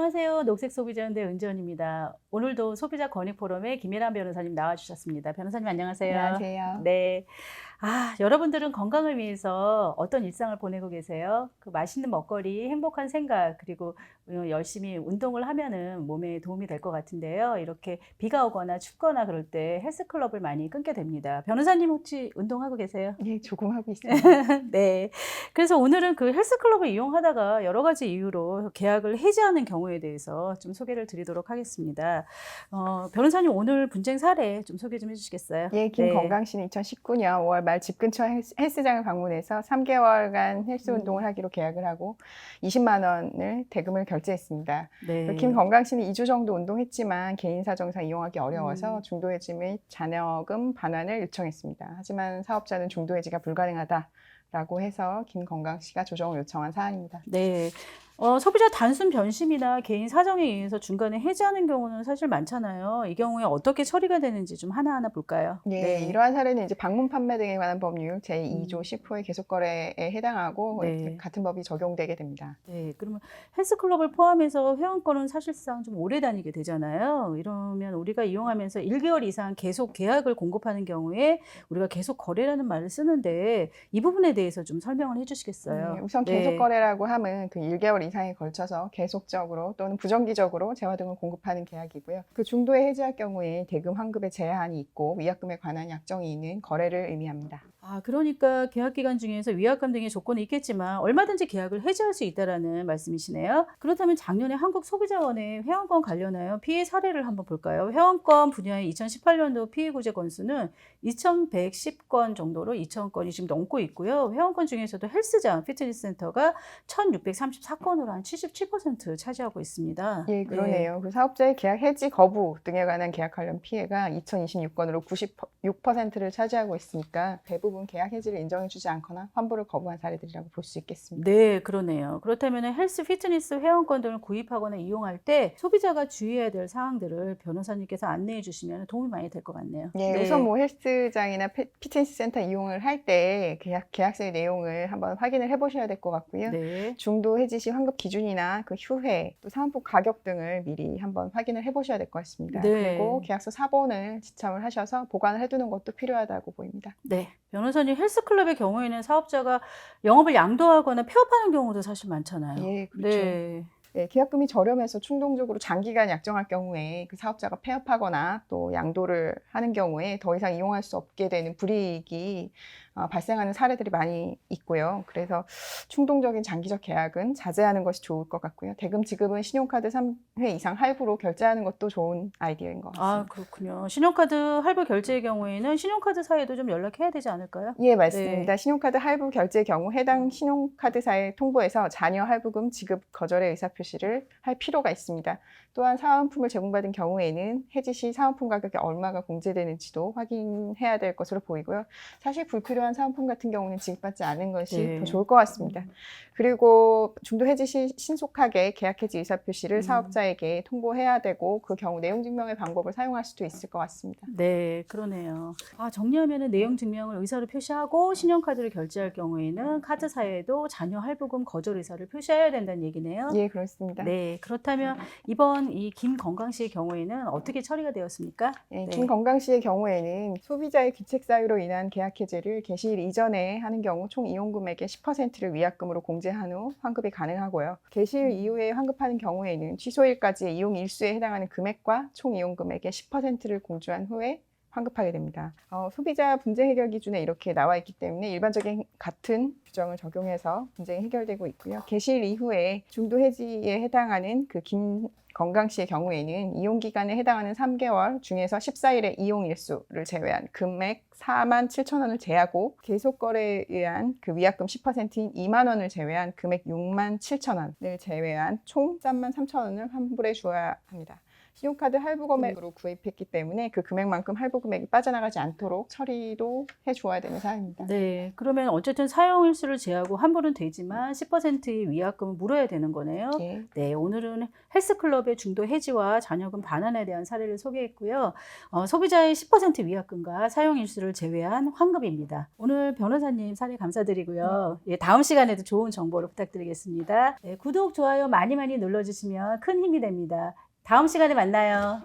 안녕하세요. 녹색소비자연대 은지원입니다. 오늘도 소비자 권익 포럼에 김예란 변호사님 나와주셨습니다. 변호사님 안녕하세요. 안녕하세요. 네. 여러분들은 건강을 위해서 어떤 일상을 보내고 계세요? 그 맛있는 먹거리, 행복한 생각, 그리고 열심히 운동을 하면은 몸에 도움이 될 것 같은데요. 이렇게 비가 오거나 춥거나 그럴 때 헬스클럽을 많이 끊게 됩니다. 변호사님 혹시 운동하고 계세요? 예, 조금 하고 있습니다. 네. 그래서 오늘은 그 헬스클럽을 이용하다가 여러 가지 이유로 계약을 해지하는 경우에 대해서 좀 소개를 드리도록 하겠습니다. 변호사님 오늘 분쟁 사례 좀 소개 좀 해주시겠어요? 예, 김건강 씨는 2019년 5월 말 집 근처 헬스장을 방문해서 3개월간 헬스 운동을 하기로 계약을 하고 20만 원을 대금을 결제했습니다. 네. 김건강 씨는 2주 정도 운동했지만 개인 사정상 이용하기 어려워서 중도해지 및 잔여금 반환을 요청했습니다. 하지만 사업자는 중도해지가 불가능하다라고 해서 김건강 씨가 조정을 요청한 사안입니다. 네. 소비자 단순 변심이나 개인 사정에 의해서 중간에 해지하는 경우는 사실 많잖아요. 이 경우에 어떻게 처리가 되는지 좀 하나하나 볼까요? 예, 네. 이러한 사례는 이제 방문 판매 등에 관한 법률 제2조 10호의 계속거래에 해당하고 네. 같은 법이 적용되게 됩니다. 네, 그러면 헬스클럽을 포함해서 회원권은 사실상 좀 오래 다니게 되잖아요. 이러면 우리가 이용하면서 1개월 이상 계속 계약을 공급하는 경우에 우리가 계속 거래라는 말을 쓰는데 이 부분에 대해서 좀 설명을 해주시겠어요? 우선 네. 계속거래라고 하면 그 1개월 이상에 걸쳐서 계속적으로 또는 부정기적으로 재화 등을 공급하는 계약이고요. 그 중도에 해지할 경우에 대금 환급에 제한이 있고 위약금에 관한 약정이 있는 거래를 의미합니다. 그러니까 계약 기간 중에서 위약금 등의 조건이 있겠지만 얼마든지 계약을 해지할 수 있다라는 말씀이시네요. 그렇다면 작년에 한국소비자원의 회원권 관련하여 피해 사례를 한번 볼까요? 회원권 분야의 2018년도 피해 구제 건수는 2,110건 정도로 2,000건이 지금 넘고 있고요. 회원권 중에서도 헬스장, 피트니스 센터가 1,634건으로 한 77% 차지하고 있습니다. 예, 그러네요. 그 사업자의 계약 해지 거부 등에 관한 계약 관련 피해가 2,026건으로 96%를 차지하고 있으니까 대부분 계약 해지를 인정해주지 않거나 환불을 거부한 사례들이라고 볼 수 있겠습니다. 네, 그러네요. 그렇다면 헬스, 피트니스 회원권 등을 구입하거나 이용할 때 소비자가 주의해야 될 사항들을 변호사님께서 안내해 주시면 도움이 많이 될 것 같네요. 예, 네. 우선 뭐 헬스장이나 피트니스 센터 이용을 할 때 계약서의 내용을 한번 확인을 해보셔야 될 것 같고요. 네. 중도 해지 시 환급 기준이나 그 휴회, 또 사은품 가격 등을 미리 한번 확인을 해보셔야 될 것 같습니다. 네. 그리고 계약서 사본을 지참을 하셔서 보관을 해두는 것도 필요하다고 보입니다. 네. 변호사님 헬스클럽의 경우에는 사업자가 영업을 양도하거나 폐업하는 경우도 사실 많잖아요. 예, 그렇죠. 네. 예, 계약금이 저렴해서 충동적으로 장기간 약정할 경우에 그 사업자가 폐업하거나 또 양도를 하는 경우에 더 이상 이용할 수 없게 되는 불이익이 발생하는 사례들이 많이 있고요. 그래서 충동적인 장기적 계약은 자제하는 것이 좋을 것 같고요. 대금 지급은 신용카드 3회 이상 할부로 결제하는 것도 좋은 아이디어인 것 같습니다. 그렇군요. 신용카드 할부 결제의 경우에는 신용카드사에도 좀 연락해야 되지 않을까요? 예, 맞습니다. 네. 신용카드 할부 결제의 경우 해당 신용카드사에 통보해서 잔여 할부금 지급 거절의 의사표시를 할 필요가 있습니다. 또한 사은품을 제공받은 경우에는 해지 시 사은품 가격이 얼마가 공제되는지도 확인해야 될 것으로 보이고요. 사실 불필요한 사은품 같은 경우는 지급받지 않은 것이 네. 더 좋을 것 같습니다. 그리고 중도 해지 시 신속하게 계약 해지 의사표시를 사업자에게 통보해야 되고 그 경우 내용 증명의 방법을 사용할 수도 있을 것 같습니다. 네, 그러네요. 정리하면은 내용 증명을 의사로 표시하고 신용카드를 결제할 경우에는 카드사에도 잔여 할부금 거절 의사를 표시해야 된다는 얘기네요. 예, 그렇습니다. 네, 그렇다면 이번 이 김건강 씨의 경우에는 어떻게 처리가 되었습니까? 네, 네. 김건강 씨의 경우에는 소비자의 귀책 사유로 인한 계약 해지를 개시일 이전에 하는 경우 총 이용 금액의 10%를 위약금으로 공제한 후 환급이 가능하고요. 개시일 이후에 환급하는 경우에는 취소일까지의 이용 일수에 해당하는 금액과 총 이용 금액의 10%를 공제한 후에 환급하게 됩니다. 소비자 분쟁 해결 기준에 이렇게 나와 있기 때문에 일반적인 같은 규정을 적용해서 분쟁이 해결되고 있고요. 개시일 이후에 중도 해지에 해당하는 그 김건강 씨의 경우에는 이용 기간에 해당하는 3개월 중에서 14일의 이용 일수를 제외한 금액 47,000원을 제하고 계속 거래에 의한 그 위약금 10%인 2만 원을 제외한 금액 67,000원을 제외한 총 33,000원을 환불해 주어야 합니다. 신용카드 할부 금액으로 구입했기 때문에 그 금액만큼 할부 금액이 빠져나가지 않도록 처리도 해주어야 되는 사항입니다. 네, 그러면 어쨌든 사용일수를 제하고 환불은 되지만 10%의 위약금은 물어야 되는 거네요. 네. 네, 오늘은 헬스클럽의 중도 해지와 잔여금 반환에 대한 사례를 소개했고요. 소비자의 10% 위약금과 사용일수를 제외한 환급입니다. 오늘 변호사님 사례 감사드리고요. 예, 다음 시간에도 좋은 정보를 부탁드리겠습니다. 네, 구독, 좋아요 많이 눌러주시면 큰 힘이 됩니다. 다음 시간에 만나요.